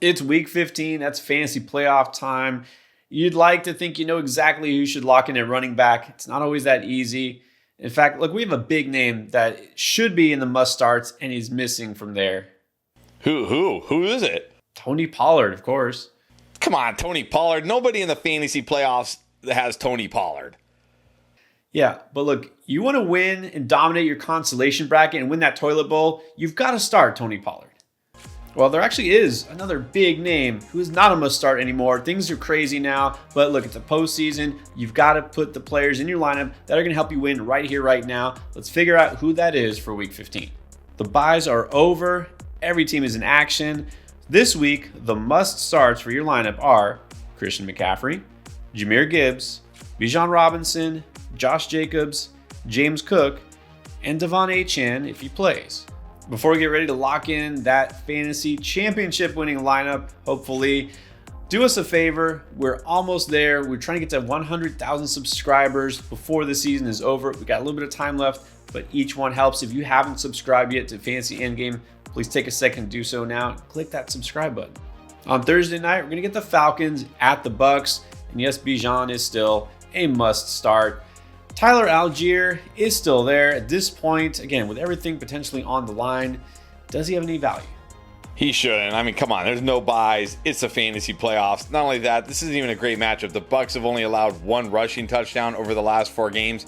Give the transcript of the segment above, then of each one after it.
It's week 15. That's fantasy playoff time. You'd like to think you know exactly who you should lock in at running back. It's not always that easy. In fact, look, we have a big name that should be in the must starts, and he's missing from there. Who is it? Tony Pollard, of course. Come on, Tony Pollard. Nobody in the fantasy playoffs has Tony Pollard. Yeah, but look, you want to win and dominate your consolation bracket and win that toilet bowl, you've got to start Tony Pollard. Well, there actually is another big name who is not a must start anymore. Things are crazy now, but look, it's a postseason. You've got to put the players in your lineup that are going to help you win right here, right now. Let's figure out who that is for week 15. The buys are over. Every team is in action. This week, the must starts for your lineup are Christian McCaffrey, Jahmyr Gibbs, Bijan Robinson, Josh Jacobs, James Cook, and Devon Achane if he plays. Before we get ready to lock in that fantasy championship winning lineup, hopefully, do us a favor. We're almost there. We're trying to get to 100,000 subscribers before the season is over. We got a little bit of time left, but each one helps. If you haven't subscribed yet to Fantasy Endgame, please take a second to do so now. Click that subscribe button. On Thursday night, we're going to get the Falcons at the Bucs. And yes, Bijan is still a must start. Tyler Algier is still there at this point. Again, with everything potentially on the line, does he have any value? He shouldn't. I mean, come on. There's no buys. It's the fantasy playoffs. Not only that, this isn't even a great matchup. The Bucs have only allowed one rushing touchdown over the last 4 games,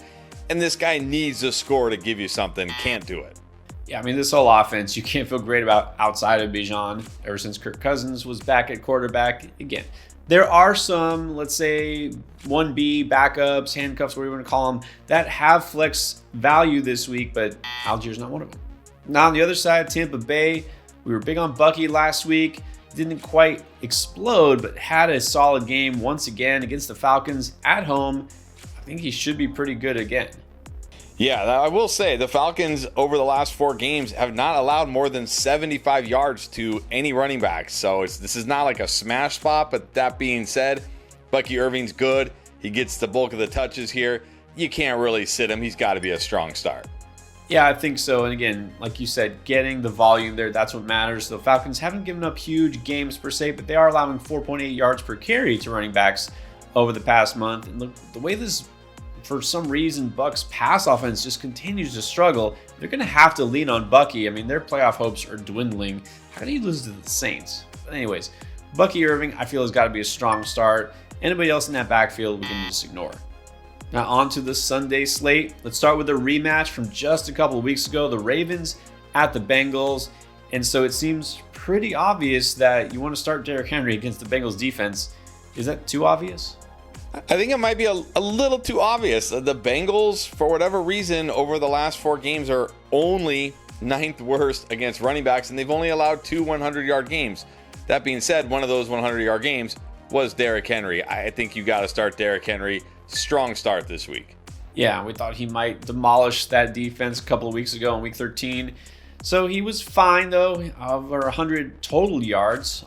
and this guy needs to score to give you something. Can't do it. Yeah, I mean, this whole offense, you can't feel great about outside of Bijan ever since Kirk Cousins was back at quarterback. Again, there are some, let's say, 1B backups, handcuffs, whatever you want to call them, that have flex value this week, but Algier's not one of them. Now, on the other side, Tampa Bay, we were big on Bucky last week. Didn't quite explode, but had a solid game once again against the Falcons at home. I think he should be pretty good again. Yeah, I will say the Falcons over the last 4 games have not allowed more than 75 yards to any running backs. So this is not like a smash spot, but that being said, Bucky Irving's good. He gets the bulk of the touches here. You can't really sit him. He's got to be a strong start. Yeah, I think so. And again, like you said, getting the volume there, that's what matters. The Falcons haven't given up huge games per se, but they are allowing 4.8 yards per carry to running backs over the past month. And look, the way this, for some reason, Bucs pass offense just continues to struggle, they're going to have to lean on Bucky. I mean, their playoff hopes are dwindling. How do you lose to the Saints? But anyways, Bucky Irving, I feel, has got to be a strong start. Anybody else in that backfield, we can just ignore. Now on to the Sunday slate. Let's start with a rematch from just a couple of weeks ago, the Ravens at the Bengals. And so it seems pretty obvious that you want to start Derrick Henry against the Bengals defense. Is that too obvious? I think it might be a little too obvious. The Bengals, for whatever reason, over the last 4 games are only 9th worst against running backs, and they've only allowed 2 100-yard games. That being said, one of those 100-yard games was Derrick Henry. I think you got to start Derrick Henry. Strong start this week. Yeah, we thought he might demolish that defense a couple of weeks ago in week 13. So he was fine, though, over 100 total yards.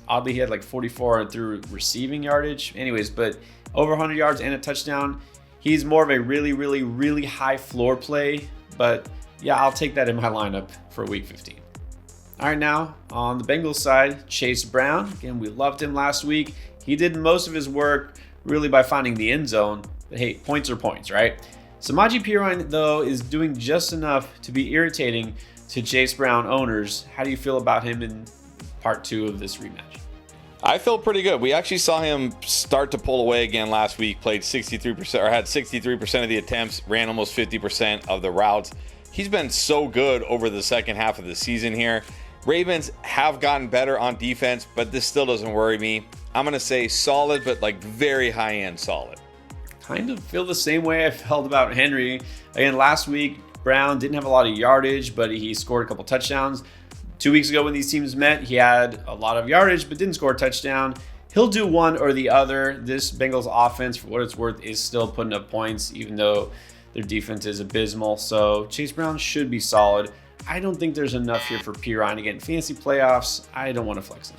Oddly, he had like 44 through receiving yardage. Anyways, but over 100 yards and a touchdown. He's more of a really, really, really high floor play. But yeah, I'll take that in my lineup for week 15. All right, now on the Bengals side, Chase Brown. Again, we loved him last week. He did most of his work really by finding the end zone. But hey, points are points, right? Samaje Perine, though, is doing just enough to be irritating to Chase Brown owners. How do you feel about him in part 2 of this rematch? I feel pretty good. We actually saw him start to pull away again last week, played 63% or had 63% of the attempts, ran almost 50% of the routes. He's been so good over the second half of the season here. Ravens have gotten better on defense, but this still doesn't worry me. I'm going to say solid, but like very high-end solid. Kind of feel the same way I felt about Henry. Again, last week, Brown didn't have a lot of yardage, but he scored a couple touchdowns. 2 weeks ago when these teams met, he had a lot of yardage, but didn't score a touchdown. He'll do one or the other. This Bengals offense, for what it's worth, is still putting up points, even though their defense is abysmal. So Chase Brown should be solid. I don't think there's enough here for Perine. Again, fantasy playoffs, I don't want to flex him.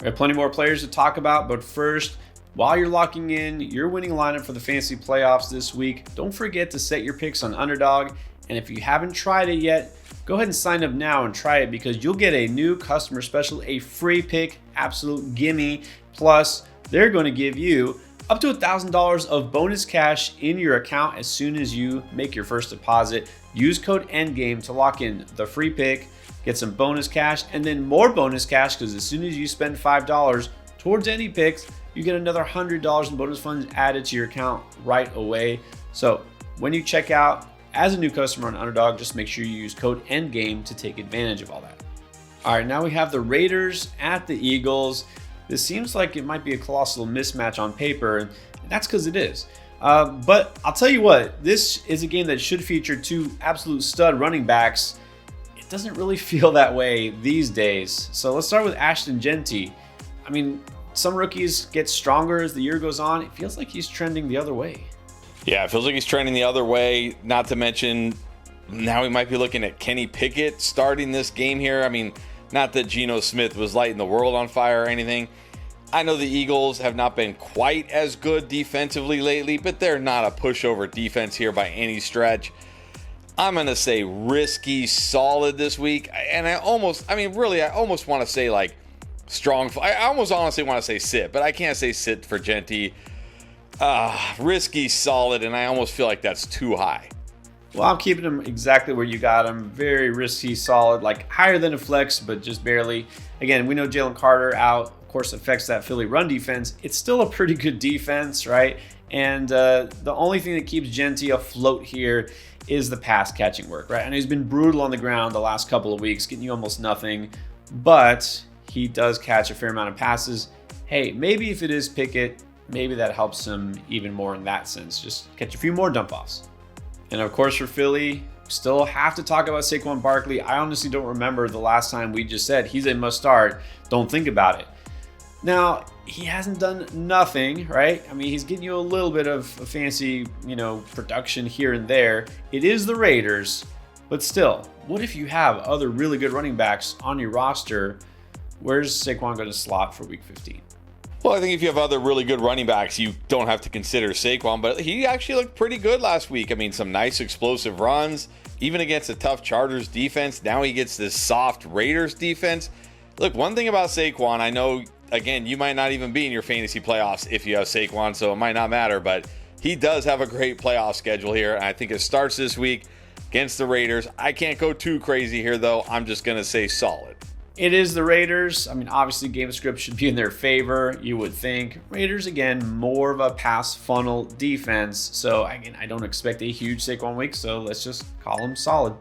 We have plenty more players to talk about, but first, while you're locking in your winning lineup for the fantasy playoffs this week, don't forget to set your picks on Underdog And if you haven't tried it yet, go ahead and sign up now and try it, because you'll get a new customer special, a free pick, absolute gimme. Plus, they're going to give you up to $1,000 of bonus cash in your account as soon as you make your first deposit. Use code ENDGAME to lock in the free pick, get some bonus cash, and then more bonus cash, because as soon as you spend $5 towards any picks, you get another $100 in bonus funds added to your account right away. So when you check out as a new customer on Underdog, just make sure you use code ENDGAME to take advantage of all that. All right, now we have the Raiders at the Eagles. This seems like it might be a colossal mismatch on paper, and that's because it is. But I'll tell you what, this is a game that should feature two absolute stud running backs. It doesn't really feel that way these days. So let's start with Ashton Genty. I mean, some rookies get stronger as the year goes on. It feels like he's trending the other way. Yeah, it feels like he's trending the other way. Not to mention, now we might be looking at Kenny Pickett starting this game here. I mean, not that Geno Smith was lighting the world on fire or anything. I know the Eagles have not been quite as good defensively lately, but they're not a pushover defense here by any stretch. I'm going to say risky solid this week. And I almost want to say like strong. I almost honestly want to say sit, but I can't say sit for Genty. Risky solid, and I almost feel like that's too high. Well, I'm keeping him exactly where you got him. Very risky solid, like higher than a flex, but just barely. Again, we know Jalen Carter out, of course, affects that Philly run defense. It's still a pretty good defense, right? And the only thing that keeps Genty afloat here is the pass catching work, right? And he's been brutal on the ground the last couple of weeks, getting you almost nothing, but he does catch a fair amount of passes. Hey, maybe if it is Pickett, maybe that helps him even more in that sense. Just catch a few more dump offs. And of course, for Philly, still have to talk about Saquon Barkley. I honestly don't remember the last time we just said he's a must start. Don't think about it. Now, he hasn't done nothing, right? I mean, he's getting you a little bit of a fancy, production here and there. It is the Raiders, but still, what if you have other really good running backs on your roster? Where's Saquon going to slot for week 15? Well, I think if you have other really good running backs, you don't have to consider Saquon, but he actually looked pretty good last week. I mean, some nice explosive runs, even against a tough Chargers defense. Now he gets this soft Raiders defense. Look, one thing about Saquon, I know, again, you might not even be in your fantasy playoffs if you have Saquon, so it might not matter, but he does have a great playoff schedule here, and I think it starts this week against the Raiders. I can't go too crazy here, though. I'm just going to say solid. It is the Raiders. I mean, obviously, game script should be in their favor, you would think. Raiders, again, more of a pass funnel defense. So, again, I don't expect a huge Saquon week, so let's just call him solid.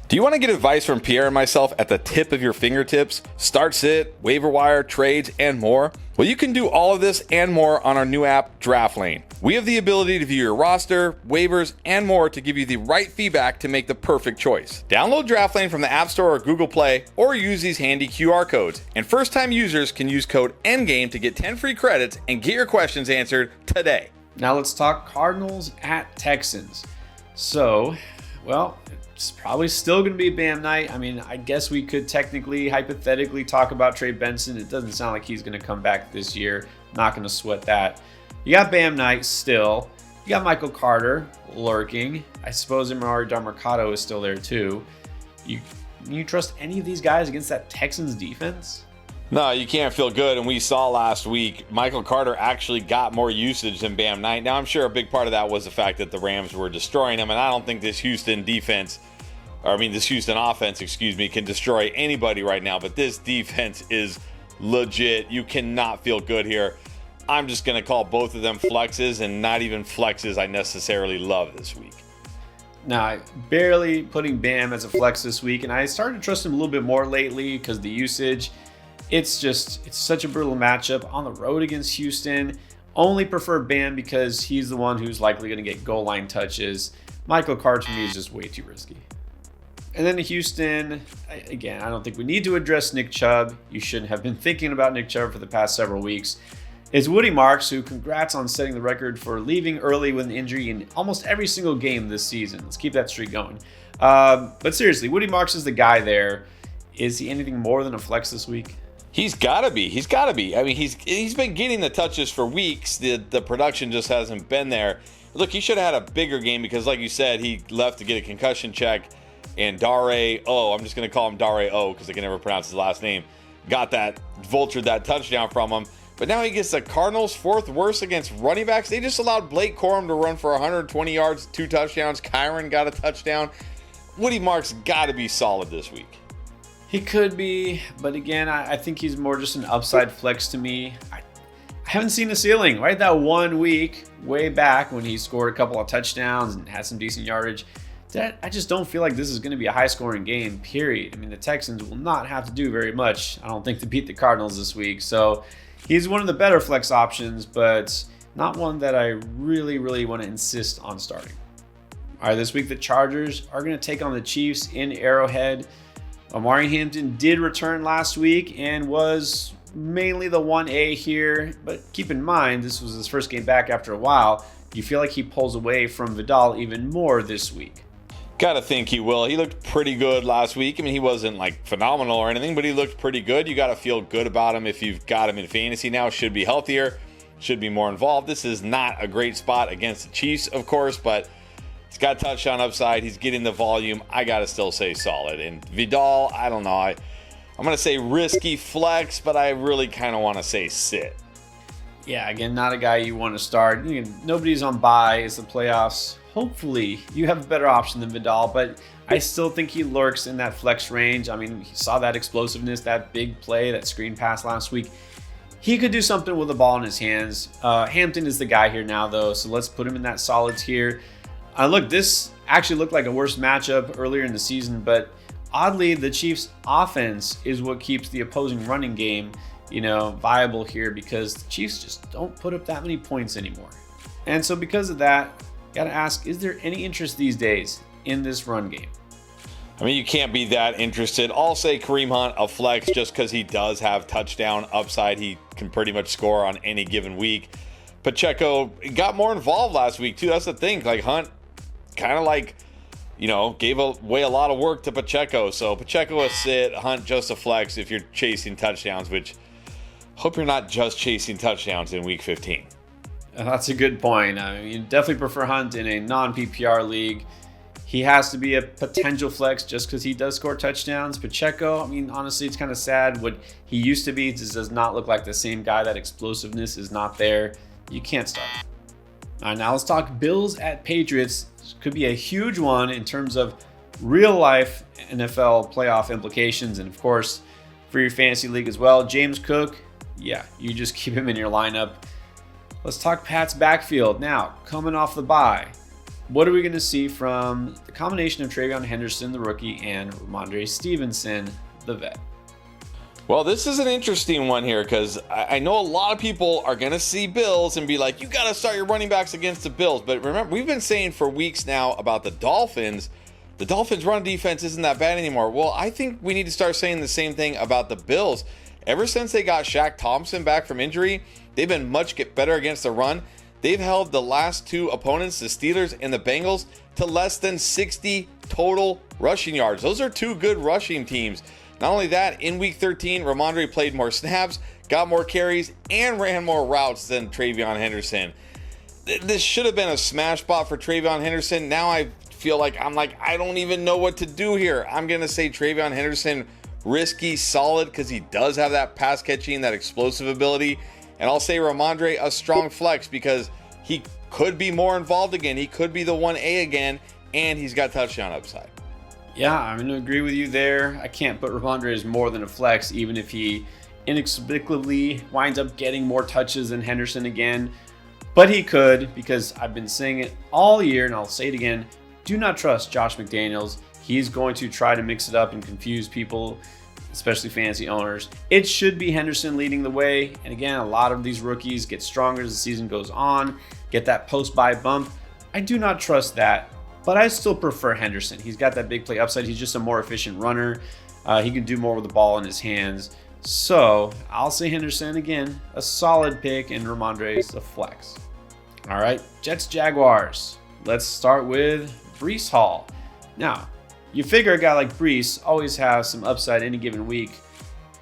Do you want to get advice from Pierre and myself at the tip of your fingertips? Start, sit, waiver wire, trades, and more? Well, you can do all of this and more on our new app, Draft Lane. We have the ability to view your roster, waivers, and more to give you the right feedback to make the perfect choice. Download Draft Lane from the App Store or Google Play, or use these handy QR codes. And first-time users can use code ENDGAME to get 10 free credits and get your questions answered today. Now let's talk Cardinals at Texans. So, well, it's probably still going to be Bam night. I mean, I guess we could technically, hypothetically talk about Trey Benson. It doesn't sound like he's going to come back this year. Not going to sweat that. You got Bam night still. You got Michael Carter lurking. I suppose Emari Demercado is still there too. You trust any of these guys against that Texans defense? No, you can't feel good. And we saw last week, Michael Carter actually got more usage than Bam Knight. Now, I'm sure a big part of that was the fact that the Rams were destroying him. And I don't think this Houston offense, can destroy anybody right now. But this defense is legit. You cannot feel good here. I'm just going to call both of them flexes, and not even flexes I necessarily love this week. Now, barely putting Bam as a flex this week. And I started to trust him a little bit more lately because the usage. It's such a brutal matchup on the road against Houston. Only prefer Bam because he's the one who's likely going to get goal line touches. Michael Carter to me is just way too risky. And then to Houston, again, I don't think we need to address Nick Chubb. You shouldn't have been thinking about Nick Chubb for the past several weeks. It's Woody Marks, who congrats on setting the record for leaving early with an injury in almost every single game this season. Let's keep that streak going. But seriously, Woody Marks is the guy there. Is he anything more than a flex this week? He's got to be. He's got to be. I mean, he's been getting the touches for weeks. The production just hasn't been there. Look, he should have had a bigger game because, like you said, he left to get a concussion check. And Dare O, I'm just going to call him Dare O because I can never pronounce his last name, vultured that touchdown from him. But now he gets the Cardinals' fourth worst against running backs. They just allowed Blake Corum to run for 120 yards, 2 touchdowns. Kyron got a touchdown. Woody Marks got to be solid this week. He could be, but again, I think he's more just an upside flex to me. I haven't seen the ceiling, right? That 1 week way back when he scored a couple of touchdowns and had some decent yardage. I just don't feel like this is going to be a high-scoring game, period. I mean, the Texans will not have to do very much, I don't think, to beat the Cardinals this week. So he's one of the better flex options, but not one that I really, really want to insist on starting. All right, this week the Chargers are going to take on the Chiefs in Arrowhead. Omari Hampton did return last week and was mainly the 1A here, but keep in mind, this was his first game back after a while. You feel like he pulls away from Vidal even more this week. Gotta think he will. He looked pretty good last week. I mean, he wasn't like phenomenal or anything, but he looked pretty good. You gotta feel good about him if you've got him in fantasy now. Should be healthier, should be more involved. This is not a great spot against the Chiefs, of course, but he's got touchdown upside. He's getting the volume. I gotta still say solid. And Vidal, I don't know. I'm gonna say risky flex, but I really kind of want to say sit. Yeah, again, not a guy you want to start. Nobody's on bye. It's the playoffs. Hopefully, you have a better option than Vidal, but I still think he lurks in that flex range. I mean, he saw that explosiveness, that big play, that screen pass last week. He could do something with the ball in his hands. Hampton is the guy here now, though, so let's put him in that solid tier. Look, this actually looked like a worse matchup earlier in the season, but oddly, the Chiefs' offense is what keeps the opposing running game, viable here because the Chiefs just don't put up that many points anymore. And so because of that, gotta ask, is there any interest these days in this run game? I mean, you can't be that interested. I'll say Kareem Hunt a flex just because he does have touchdown upside. He can pretty much score on any given week. Pacheco got more involved last week too. That's the thing. Like Hunt kind of gave away a lot of work to Pacheco. So Pacheco a sit, Hunt just a flex if you're chasing touchdowns, which hope you're not just chasing touchdowns in week 15. That's a good point. I mean, you definitely prefer Hunt in a non-PPR league. He has to be a potential flex just because he does score touchdowns. Pacheco, I mean, honestly, it's kind of sad. What he used to be just does not look like the same guy. That explosiveness is not there. You can't start. All right, now let's talk Bills at Patriots. This could be a huge one in terms of real-life NFL playoff implications and, of course, for your fantasy league as well. James Cook, yeah, you just keep him in your lineup. Let's talk Pat's backfield. Now, coming off the bye, what are we going to see from the combination of Travion Henderson, the rookie, and Ramondre Stevenson, the vet? Well, this is an interesting one here because I know a lot of people are going to see Bills and be like, you got to start your running backs against the Bills. But remember, we've been saying for weeks now about the Dolphins. The Dolphins' run defense isn't that bad anymore. Well, I think we need to start saying the same thing about the Bills. Ever since they got Shaq Thompson back from injury, they've been much better against the run. They've held the last two opponents, the Steelers and the Bengals, to less than 60 total rushing yards. Those are two good rushing teams. Not only that, in week 13, Ramondre played more snaps, got more carries, and ran more routes than Travion Henderson. This should have been a smash spot for Travion Henderson. Now I feel like I don't even know what to do here. I'm going to say Travion Henderson risky, solid, because he does have that pass catching, that explosive ability. And I'll say Ramondre a strong flex because he could be more involved again. He could be the 1A again, and he's got touchdown upside. Yeah, I'm going to agree with you there. I can't put Ramondre as more than a flex, even if he inexplicably winds up getting more touches than Henderson again. But he could, because I've been saying it all year, and I'll say it again, do not trust Josh McDaniels. He's going to try to mix it up and confuse people, especially fantasy owners. It should be Henderson leading the way. And again, a lot of these rookies get stronger as the season goes on, get that post-bye bump. I do not trust that, but I still prefer Henderson. He's got that big play upside. He's just a more efficient runner. He can do more with the ball in his hands. So I'll say Henderson again, a solid pick, and Ramondre's a flex. All right, Jets Jaguars. Let's start with Breece Hall. Now, you figure a guy like Breece always has some upside any given week,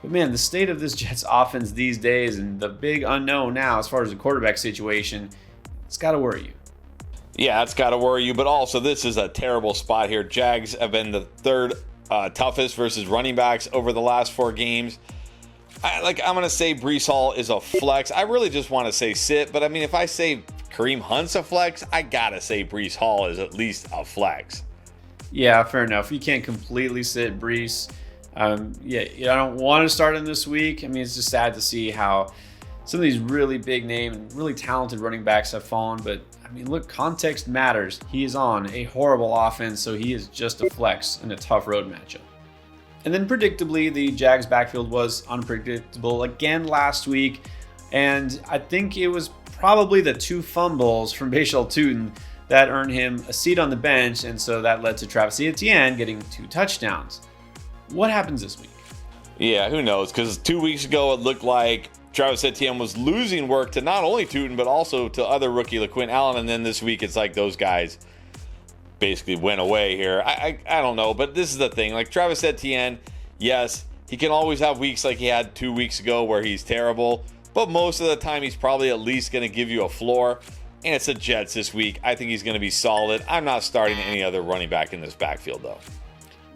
But man, the state of this Jets offense these days and the big unknown now as far as the quarterback situation, it's got to worry you. Yeah, it's got to worry you, but also this is a terrible spot here. Jags have been the third toughest versus running backs over the last 4 games. I'm going to say Breece Hall is a flex. I really just want to say sit, but I mean, if I say Kareem Hunt's a flex, I got to say Breece Hall is at least a flex. Yeah, fair enough. You can't completely sit Breece. I don't want to start him this week. I mean, it's just sad to see how some of these really big name and really talented running backs have fallen, but I mean, look, context matters. He is on a horrible offense, so he is just a flex in a tough road matchup. And then predictably, the Jags backfield was unpredictable again last week, and I think it was probably the 2 fumbles from Bashal Tutin that earned him a seat on the bench, and so that led to Travis Etienne getting 2 touchdowns. What happens this week? Yeah, who knows? Because 2 weeks ago, it looked like Travis Etienne was losing work to not only Tutin, but also to other rookie LaQuint Allen. And then this week, it's like those guys basically went away here. I don't know, but this is the thing. Like Travis Etienne, yes, he can always have weeks like he had 2 weeks ago where he's terrible. But most of the time, he's probably at least going to give you a floor. And it's the Jets this week. I think he's going to be solid. I'm not starting any other running back in this backfield, though.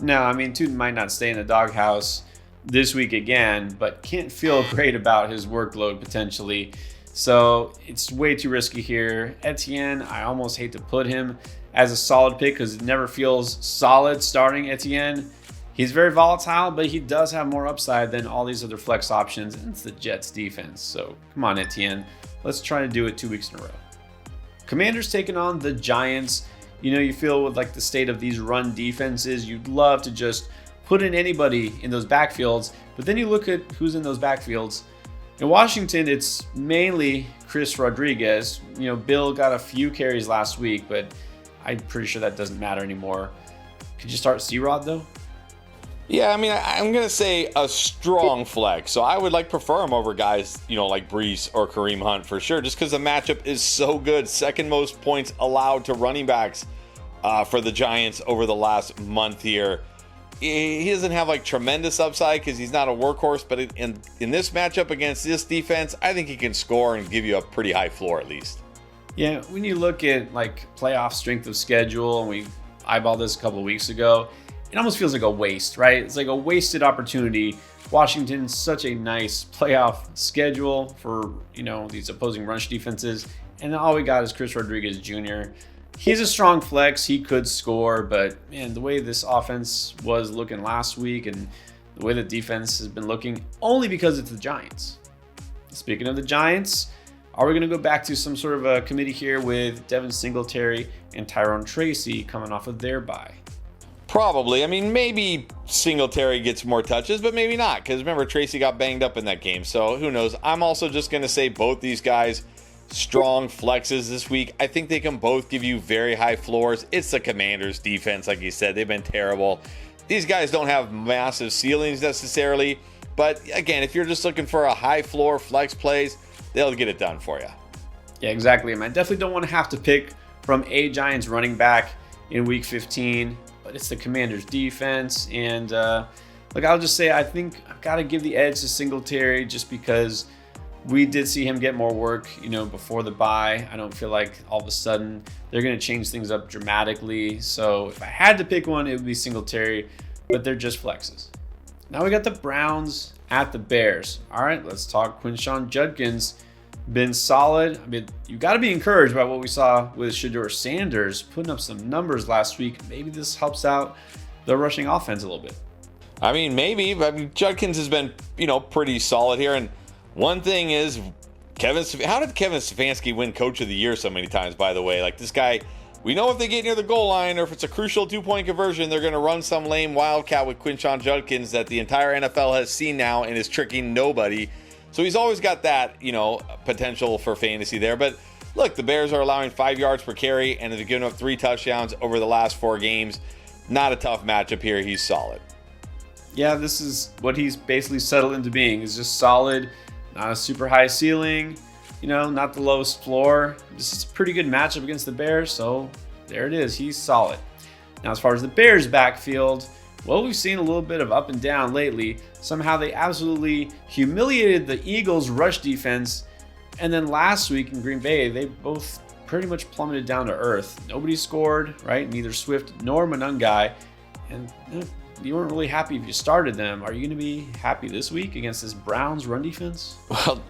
No, I mean, Tutin might not stay in the doghouse this week again, but can't feel great about his workload potentially. So it's way too risky here. Etienne, I almost hate to put him as a solid pick because it never feels solid starting Etienne. He's very volatile, but he does have more upside than all these other flex options, and it's the Jets defense. So come on, Etienne. Let's try to do it 2 weeks in a row. Commanders taking on the Giants. You know, you feel with like the state of these run defenses, you'd love to just put in anybody in those backfields, but then you look at who's in those backfields. In Washington, it's mainly Chris Rodriguez. You know, Bill got a few carries last week, but I'm pretty sure that doesn't matter anymore. Could you start C-Rod though? Yeah, I mean, I'm going to say a strong flex. So I would prefer him over guys, like Breece or Kareem Hunt for sure, just because the matchup is so good. Second most points allowed to running backs for the Giants over the last month here. He doesn't have tremendous upside because he's not a workhorse, but in this matchup against this defense, I think he can score and give you a pretty high floor at least. Yeah, when you look at playoff strength of schedule, and we eyeballed this a couple of weeks ago, it almost feels like a waste, right? It's like a wasted opportunity. Washington's such a nice playoff schedule for, these opposing rush defenses. And all we got is Chris Rodriguez Jr. He's a strong flex. He could score, but man, the way this offense was looking last week and the way the defense has been looking, only because it's the Giants. Speaking of the Giants, are we going to go back to some sort of a committee here with Devin Singletary and Tyrone Tracy coming off of their bye? Probably. I mean, maybe Singletary gets more touches, but maybe not. Because remember, Tracy got banged up in that game. So who knows? I'm also just going to say both these guys, strong flexes this week. I think they can both give you very high floors. It's the Commanders defense, like you said. They've been terrible. These guys don't have massive ceilings necessarily. But again, if you're just looking for a high floor flex plays, they'll get it done for you. Yeah, exactly. I definitely don't want to have to pick from a Giants running back in week 15. But it's the Commanders defense, and I'll just say I think I've got to give the edge to Singletary just because we did see him get more work, before the bye. I don't feel like all of a sudden they're going to change things up dramatically. So if I had to pick one, it would be Singletary, but they're just flexes. Now we got the Browns at the Bears. All right, let's talk Quinshon Judkins. Been solid. You got to be encouraged by what we saw with Shedeur Sanders putting up some numbers last week. Maybe this helps out the rushing offense a little bit. Maybe. Judkins has been, pretty solid here. And one thing is, how did Kevin Stefanski win Coach of the Year so many times, by the way? This guy, we know if they get near the goal line or if it's a crucial 2-point conversion, they're going to run some lame wildcat with Quinshon Judkins that the entire NFL has seen now and is tricking nobody. So he's always got that, potential for fantasy there. But look, the Bears are allowing 5 yards per carry and they've given up 3 touchdowns over the last 4 games. Not a tough matchup here. He's solid. Yeah, this is what he's basically settled into being. He's just solid, not a super high ceiling, not the lowest floor. This is a pretty good matchup against the Bears. So there it is. He's solid. Now, as far as the Bears backfield, Well, we've seen a little bit of up and down lately. Somehow they absolutely humiliated the Eagles' rush defense. And then last week in Green Bay, they both pretty much plummeted down to earth. Nobody scored, right? Neither Swift nor Monangai. And you weren't really happy if you started them. Are you going to be happy this week against this Browns run defense? Well,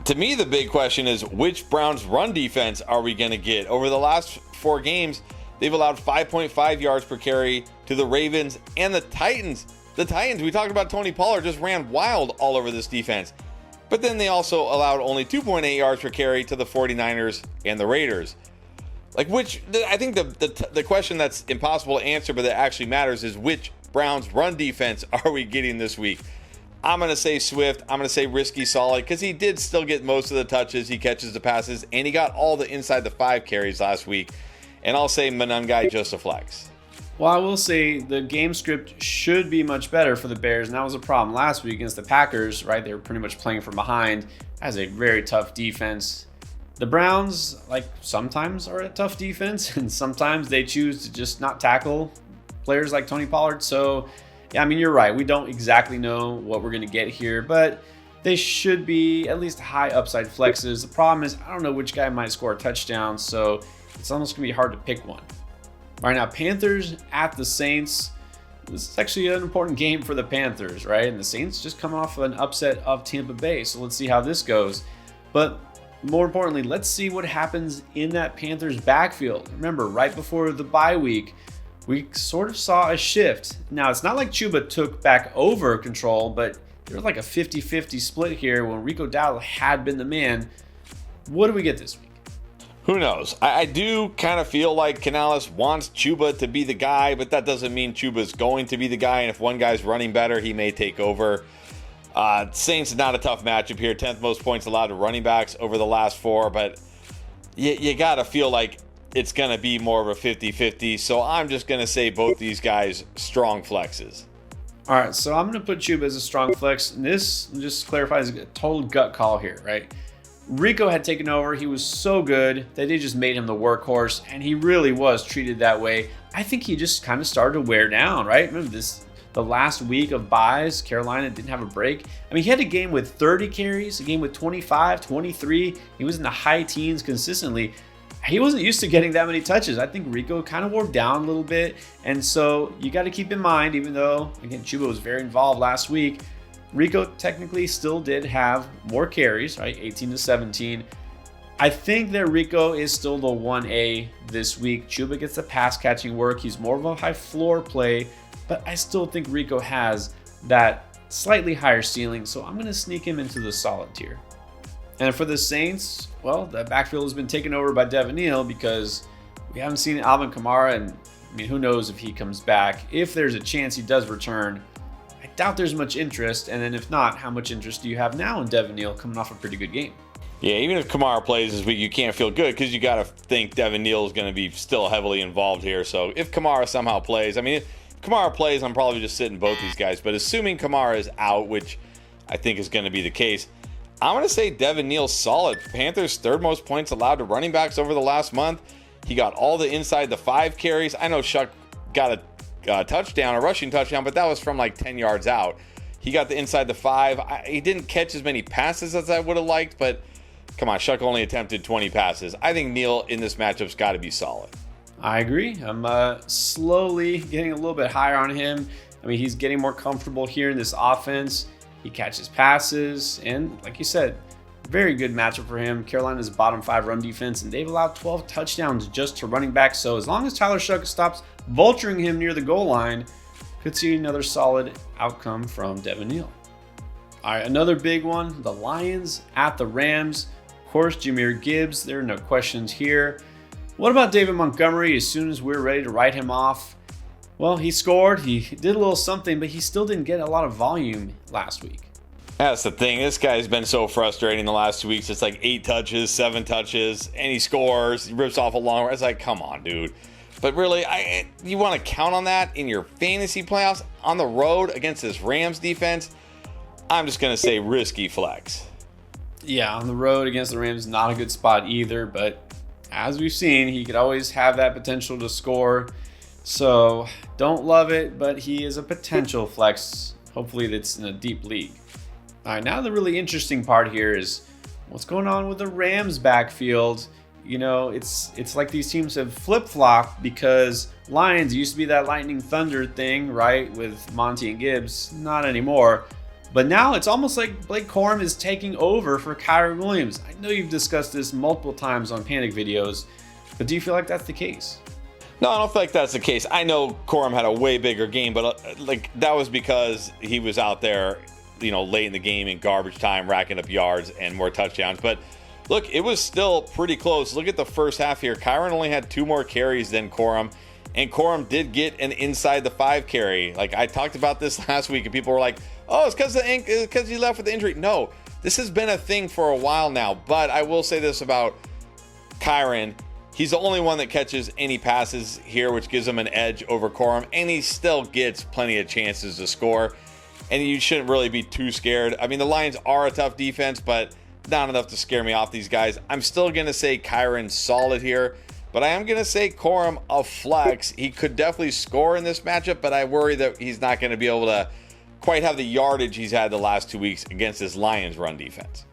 to me, the big question is which Browns run defense are we going to get? Over the last 4 games, they've allowed 5.5 yards per carry to the Ravens and the Titans. The Titans, we talked about Tony Pollard, just ran wild all over this defense. But then they also allowed only 2.8 yards per carry to the 49ers and the Raiders. I think the question that's impossible to answer, but that actually matters, is which Browns run defense are we getting this week? I'm going to say Swift. I'm going to say risky solid because he did still get most of the touches. He catches the passes, and he got all the inside the 5 carries last week. And I'll say Monangai just a flex. Well, I will say the game script should be much better for the Bears, and that was a problem last week against the Packers, right? They were pretty much playing from behind as a very tough defense. The Browns, sometimes are a tough defense, and sometimes they choose to just not tackle players like Tony Pollard. So, yeah, I mean, you're right. We don't exactly know what we're going to get here, but they should be at least high upside flexes. The problem is I don't know which guy might score a touchdown, so it's almost going to be hard to pick one. All right, now Panthers at the Saints. This is actually an important game for the Panthers, right? And the Saints just come off an upset of Tampa Bay, so let's see how this goes. But more importantly, let's see what happens in that Panthers backfield. Remember, right before the bye week, we sort of saw a shift. Now, it's not like Chuba took back over control, but there was like a 50-50 split here when Rico Dowdle had been the man. What do we get this week? Who knows? I do kind of feel like Canales wants Chuba to be the guy, but that doesn't mean Chuba's going to be the guy. And if one guy's running better, he may take over. Saints not a tough matchup here. 10th most points allowed to running backs over the last 4, but you got to feel like it's going to be more of a 50-50. So I'm just going to say both these guys strong flexes. All right, so I'm going to put Chuba as a strong flex. And this, just clarifies, a total gut call here, right? Rico had taken over. He was so good that they just made him the workhorse, and he really was treated that way. I think he just kind of started to wear down, right? Remember the last week of buys, Carolina didn't have a break. I mean, he had a game with 30 carries, a game with 25, 23. He was in the high teens consistently. He wasn't used to getting that many touches. I think Rico kind of wore down a little bit, and so you got to keep in mind, even though, again, Chuba was very involved last week, Rico technically still did have more carries, right? 18 to 17. I think that Rico is still the 1A this week. Chuba gets the pass catching work. He's more of a high floor play, but I still think Rico has that slightly higher ceiling, so I'm going to sneak him into the solid tier. And for the Saints, well, the backfield has been taken over by Devin Neal because we haven't seen Alvin Kamara, and I mean, who knows if he comes back. If there's a chance he does return, I doubt there's much interest, and then if not, how much interest do you have now in Devin Neal coming off a pretty good game? Yeah, even if Kamara plays this week, you can't feel good because you got to think Devin Neal is going to be still heavily involved here. So if Kamara somehow plays, I mean, if Kamara plays, I'm probably just sitting both these guys. But assuming Kamara is out, which I think is going to be the case, I'm going to say Devin Neal's solid. Panthers' 3rd most points allowed to running backs over the last month. He got all the inside the 5 carries. I know Shuck got a touchdown, a rushing touchdown, but that was from like 10 yards out. He got the inside the 5. He didn't catch as many passes as I would have liked, but come on, Shuck only attempted 20 passes. I think Neal in this matchup's got to be solid. I agree. I'm slowly getting a little bit higher on him. I mean, he's getting more comfortable here in this offense. He catches passes, and like you said, very good matchup for him. Carolina's bottom 5 run defense, and they've allowed 12 touchdowns just to running back. So as long as Tyler Shuck stops vulturing him near the goal line, could see another solid outcome from Devin Neal. All right, another big one, the Lions at the Rams. Of course, Jahmyr Gibbs, there are no questions here. What about David Montgomery? As soon as we're ready to write him off, well, he scored, he did a little something, but he still didn't get a lot of volume last week. That's the thing. This guy's been so frustrating the last 2 weeks. It's like 8 touches, 7 touches, and he scores. He rips off a long. It's like, come on, dude. But really, you want to count on that in your fantasy playoffs on the road against this Rams defense? I'm just going to say risky flex. Yeah, on the road against the Rams, not a good spot either, but as we've seen, he could always have that potential to score. So don't love it, but he is a potential flex. Hopefully that's in a deep league. All right, now the really interesting part here is what's going on with the Rams backfield. You know, it's like these teams have flip-flopped because Lions used to be that lightning thunder thing, right, with Monty and Gibbs. Not anymore. But now it's almost like Blake Corum is taking over for Kyren Williams. I know you've discussed this multiple times on Panic videos, but do you feel like that's the case? No, I don't feel like that's the case. I know Corum had a way bigger game, but that was because he was out there, late in the game in garbage time, racking up yards and more touchdowns. But look, it was still pretty close. Look at the first half here. Kyren only had 2 more carries than Corum, and Corum did get an inside the 5 carry. Like I talked about this last week, and people were like, "Oh, it's because he left with the injury." No, this has been a thing for a while now. But I will say this about Kyren. He's the only one that catches any passes here, which gives him an edge over Corum, and he still gets plenty of chances to score. And you shouldn't really be too scared. I mean, the Lions are a tough defense, but not enough to scare me off these guys. I'm still going to say Kyren solid here, but I am going to say Corum a flex. He could definitely score in this matchup, but I worry that he's not going to be able to quite have the yardage he's had the last 2 weeks against this Lions run defense.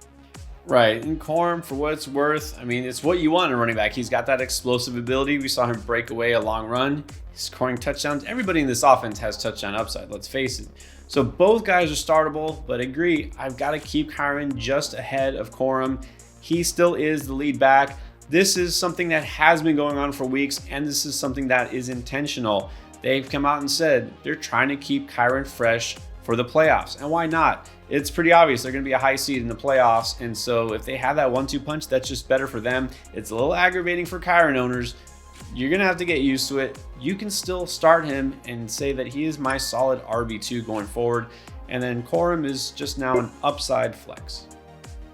Right, and Corum, for what it's worth, I mean, it's what you want in a running back. He's got that explosive ability. We saw him break away a long run. He's scoring touchdowns. Everybody in this offense has touchdown upside, let's face it. So both guys are startable, but I agree, I've got to keep Kyren just ahead of Corum. He still is the lead back. This is something that has been going on for weeks, and this is something that is intentional. They've come out and said they're trying to keep Kyren fresh for the playoffs, and why not? It's pretty obvious they're going to be a high seed in the playoffs, and so if they have that 1-2 punch, that's just better for them. It's a little aggravating for Kyren owners. You're going to have to get used to it. You can still start him and say that he is my solid RB2 going forward, and then Corum is just now an upside flex.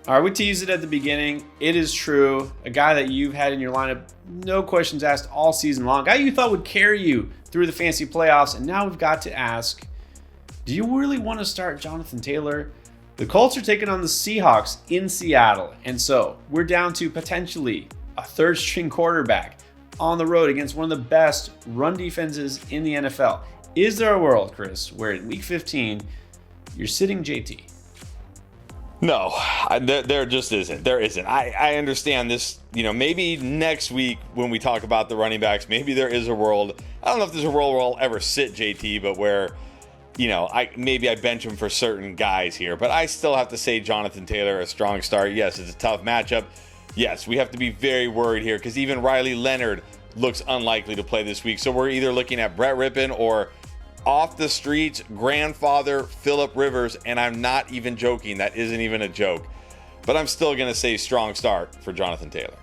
All right, we teased it at the beginning. It is true. A guy that you've had in your lineup, no questions asked all season long. A guy you thought would carry you through the fantasy playoffs, and now we've got to ask, do you really want to start Jonathan Taylor? The Colts are taking on the Seahawks in Seattle, and so we're down to potentially a third-string quarterback on the road against one of the best run defenses in the NFL. Is there a world, Chris, where in Week 15 you're sitting JT? No, there just isn't. There isn't. I understand this. Maybe next week when we talk about the running backs, maybe there is a world. I don't know if there's a world where I'll ever sit JT, but where I bench him for certain guys here, but I still have to say Jonathan Taylor, a strong start. Yes, it's a tough matchup. Yes, we have to be very worried here because even Riley Leonard looks unlikely to play this week. So we're either looking at Brett Rippon or off the streets grandfather Phillip Rivers, and I'm not even joking. That isn't even a joke. But I'm still going to say strong start for Jonathan Taylor.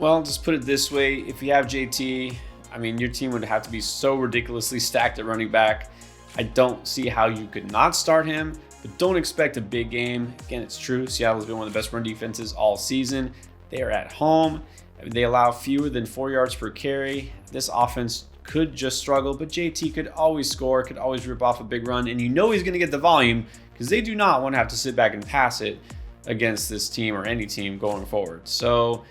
Well, just put it this way. If you have JT, I mean, your team would have to be so ridiculously stacked at running back. I don't see how you could not start him, but don't expect a big game. Again, it's true. Seattle's been one of the best run defenses all season. They are at home. They allow fewer than 4 yards per carry. This offense could just struggle, but JT could always score, could always rip off a big run, and he's going to get the volume because they do not want to have to sit back and pass it against this team or any team going forward. So,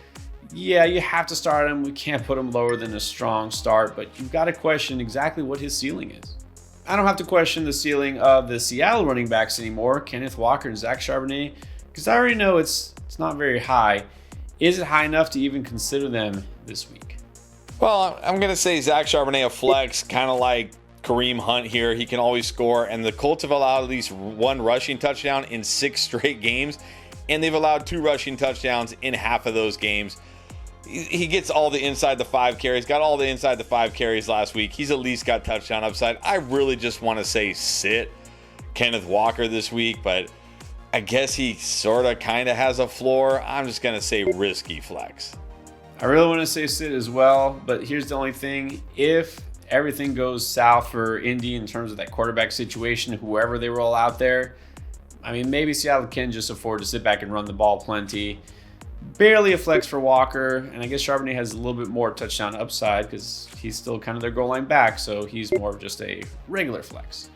yeah, you have to start him. We can't put him lower than a strong start, but you've got to question exactly what his ceiling is. I don't have to question the ceiling of the Seattle running backs anymore, Kenneth Walker and Zach Charbonnet, because I already know it's not very high. Is it high enough to even consider them this week? Well, I'm going to say Zach Charbonnet a flex, kind of like Kareem Hunt here. He can always score, and the Colts have allowed at least 1 rushing touchdown in 6 straight games, and they've allowed 2 rushing touchdowns in half of those games. He gets all the inside the 5 carries, got all the inside the 5 carries last week. He's at least got touchdown upside. I really just want to say sit Kenneth Walker this week, but I guess he sort of kind of has a floor. I'm just going to say risky flex. I really want to say sit as well, but here's the only thing. If everything goes south for Indy in terms of that quarterback situation, whoever they roll out there, I mean, maybe Seattle can just afford to sit back and run the ball plenty. Barely a flex for Walker, and I guess Charbonnet has a little bit more touchdown upside because he's still kind of their goal line back, so he's more of just a regular flex.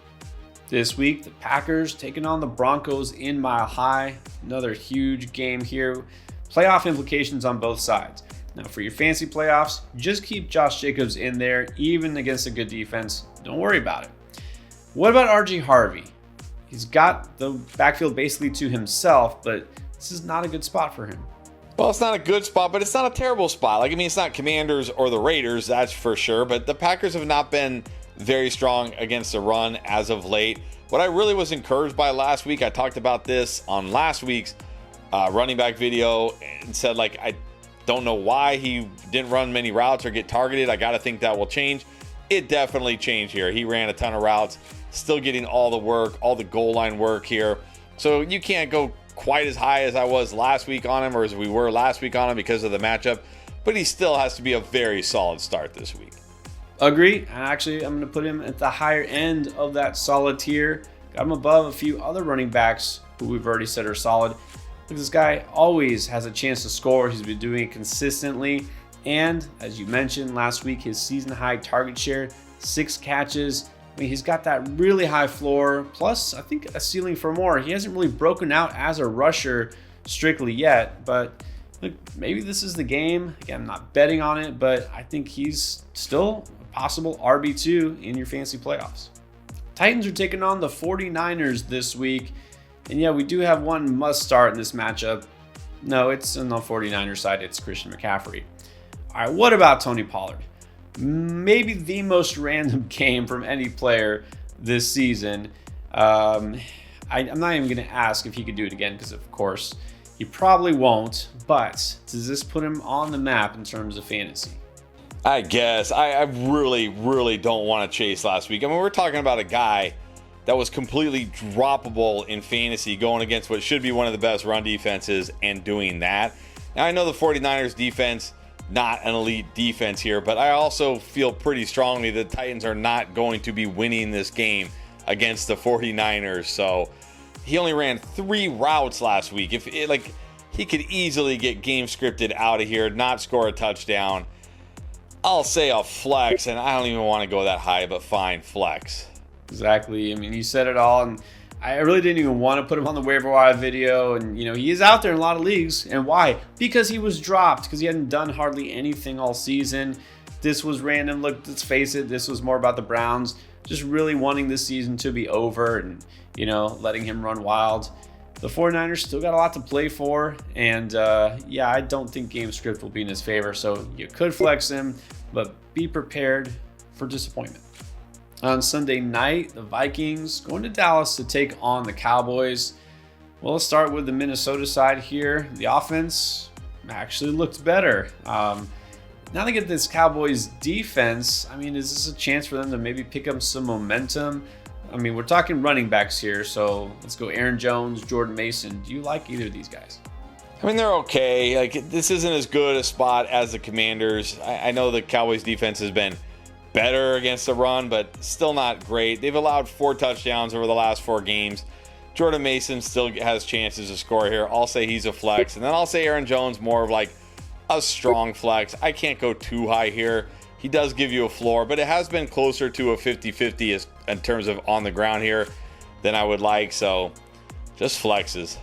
This week, the Packers taking on the Broncos in Mile High. Another huge game here. Playoff implications on both sides. Now for your fantasy playoffs, just keep Josh Jacobs in there, even against a good defense. Don't worry about it. What about RJ Harvey? He's got the backfield basically to himself, but this is not a good spot for him. Well, it's not a good spot, but it's not a terrible spot. It's not Commanders or the Raiders, that's for sure. But the Packers have not been very strong against the run as of late. What I really was encouraged by last week, I talked about this on last week's running back video and said, I don't know why he didn't run many routes or get targeted. I got to think that will change. It definitely changed here. He ran a ton of routes, still getting all the work, all the goal line work here. So you can't go quite as high as I was last week on him, or as we were last week on him because of the matchup, but he still has to be a very solid start this week. Agree. Actually, I'm going to put him at the higher end of that solid tier. Got him above a few other running backs who we've already said are solid. Look, this guy always has a chance to score. He's been doing it consistently. And as you mentioned last week, his season high target share, 6 catches. He's got that really high floor, plus I think a ceiling for more. He hasn't really broken out as a rusher strictly yet, but look, maybe this is the game. Again, I'm not betting on it, but I think he's still a possible RB2 in your fantasy playoffs. Titans are taking on the 49ers this week, and yeah, we do have one must start in this matchup. No, it's on the 49ers side. It's Christian McCaffrey. All right, what about Tony Pollard? Maybe the most random game from any player this season. I'm not even going to ask if he could do it again because, of course, he probably won't. But does this put him on the map in terms of fantasy? I guess. I really, really don't want to chase last week. We're talking about a guy that was completely droppable in fantasy going against what should be one of the best run defenses and doing that. Now, I know the 49ers defense, not an elite defense here, but I also feel pretty strongly that the Titans are not going to be winning this game against the 49ers. So he only ran 3 routes last week. He could easily get game scripted out of here, not score a touchdown. I'll say a flex, and I don't even want to go that high, but fine, flex. Exactly. You said it all, and I really didn't even want to put him on the waiver wire video, and he is out there in a lot of leagues. And why? Because he was dropped, because he hadn't done hardly anything all season. This was random. Look, let's face it, this was more about the Browns just really wanting this season to be over and letting him run wild. The 49ers still got a lot to play for, and I don't think game script will be in his favor, so you could flex him, but be prepared for disappointment. On Sunday night, the Vikings going to Dallas to take on the Cowboys. Well, let's start with the Minnesota side here. The offense actually looked better. Now they get this Cowboys defense. Is this a chance for them to maybe pick up some momentum? We're talking running backs here, so let's go Aaron Jones, Jordan Mason. Do you like either of these guys? They're okay. This isn't as good a spot as the Commanders. I know the Cowboys defense has been better against the run, but still not great. They've allowed 4 touchdowns over the last 4 games. Jordan Mason still has chances to score here. I'll say he's a flex, and then I'll say Aaron Jones more of a strong flex. I can't go too high here. He does give you a floor, but it has been closer to a 50-50 in terms of on the ground here than I would like, so just flexes.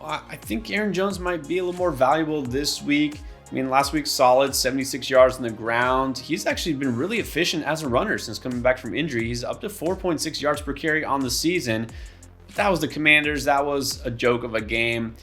Well, I think Aaron Jones might be a little more valuable this week. Last week, solid 76 yards on the ground. He's actually been really efficient as a runner since coming back from injury. He's up to 4.6 yards per carry on the season. But that was the Commanders. That was a joke of a game.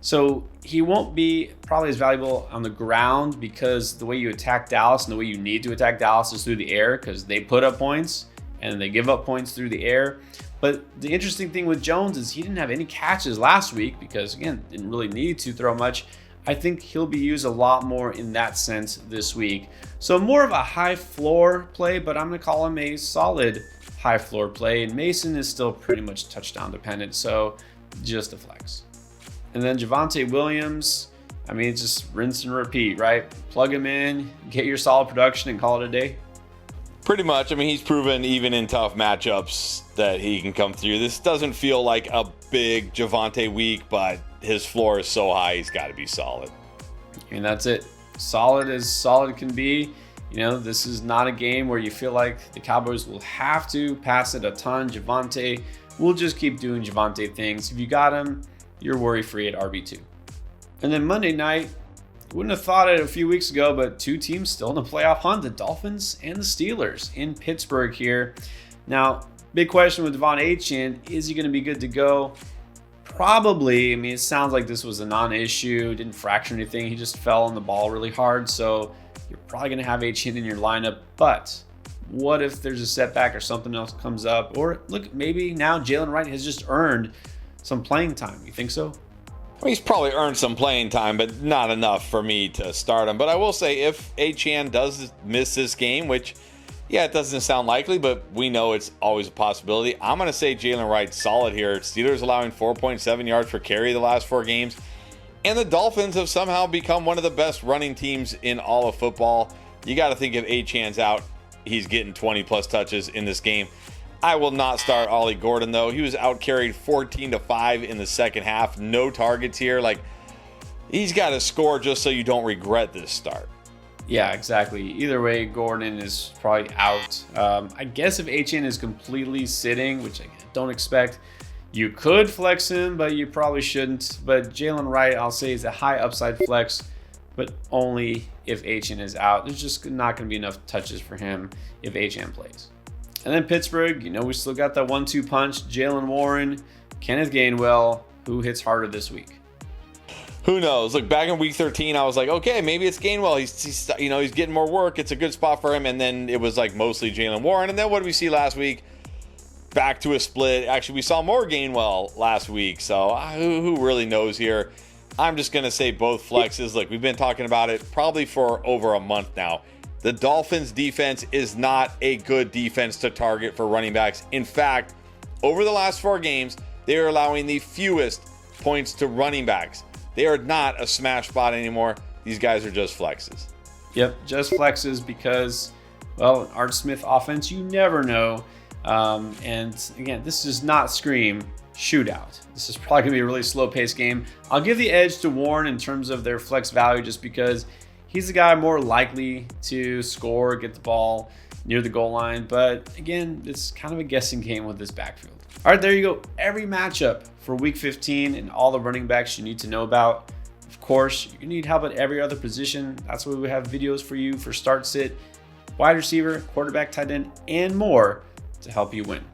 So he won't be probably as valuable on the ground because the way you attack Dallas and the way you need to attack Dallas is through the air because they put up points and they give up points through the air. But the interesting thing with Jones is he didn't have any catches last week because, again, didn't really need to throw much. I think he'll be used a lot more in that sense this week. So more of a high floor play, but I'm going to call him a solid high floor play. And Mason is still pretty much touchdown dependent, so just a flex. And then Javonte Williams, it's just rinse and repeat, right? Plug him in, get your solid production, and call it a day. Pretty much. He's proven even in tough matchups that he can come through. This doesn't feel like a big Javonte week, but his floor is so high, he's got to be solid. And that's it. Solid as solid can be. This is not a game where you feel like the Cowboys will have to pass it a ton. Javonte will just keep doing Javonte things. If you got him, you're worry-free at RB2. And then Monday night, Wouldn't have thought it a few weeks ago, but two teams still in the playoff hunt, the Dolphins and the Steelers in Pittsburgh here. Now, big question with Devon Achane, is he going to be good to go? Probably. I mean, it sounds like this was a non-issue, didn't fracture anything. He just fell on the ball really hard, so you're probably going to have Achane in your lineup. But what if there's a setback or something else comes up? Or look, maybe now Jalen Wright has just earned some playing time. You think so? Well, he's probably earned some playing time, but not enough for me to start him. But I will say, if Achane does miss this game, which, yeah, it doesn't sound likely, but we know it's always a possibility, I'm going to say Jalen Wright's solid here. Steelers allowing 4.7 yards per carry the last 4 games. And the Dolphins have somehow become one of the best running teams in all of football. You got to think if Achane's out, he's getting 20-plus touches in this game. I will not start Ollie Gordon, though. He was out-carried 14-5 in the second half. No targets here. Like, he's got to score just so you don't regret this start. Yeah, exactly. Either way, Gordon is probably out. I guess if Achane is completely sitting, which I don't expect, you could flex him, but you probably shouldn't. But Jalen Wright, I'll say, is a high upside flex, but only if Achane is out. There's just not going to be enough touches for him if Achane plays. And then Pittsburgh, we still got that 1-2 punch. Jalen Warren, Kenneth Gainwell, who hits harder this week? Who knows? Look, back in week 13, I was like, okay, maybe it's Gainwell. He's getting more work. It's a good spot for him. And then it was like mostly Jalen Warren. And then what did we see last week? Back to a split. Actually, we saw more Gainwell last week. So who really knows here? I'm just going to say both flexes. Look, we've been talking about it probably for over a month now. The Dolphins defense is not a good defense to target for running backs. In fact, over the last 4 games, they are allowing the fewest points to running backs. They are not a smash spot anymore. These guys are just flexes. Yep, just flexes because, well, Art Smith offense, you never know. And again, this does not scream shootout. This is probably going to be a really slow-paced game. I'll give the edge to Warren in terms of their flex value just because he's the guy more likely to score, get the ball near the goal line. But again, it's kind of a guessing game with this backfield. All right, there you go. Every matchup for week 15 and all the running backs you need to know about. Of course, you need help at every other position. That's why we have videos for you for start, sit, wide receiver, quarterback, tight end, and more to help you win.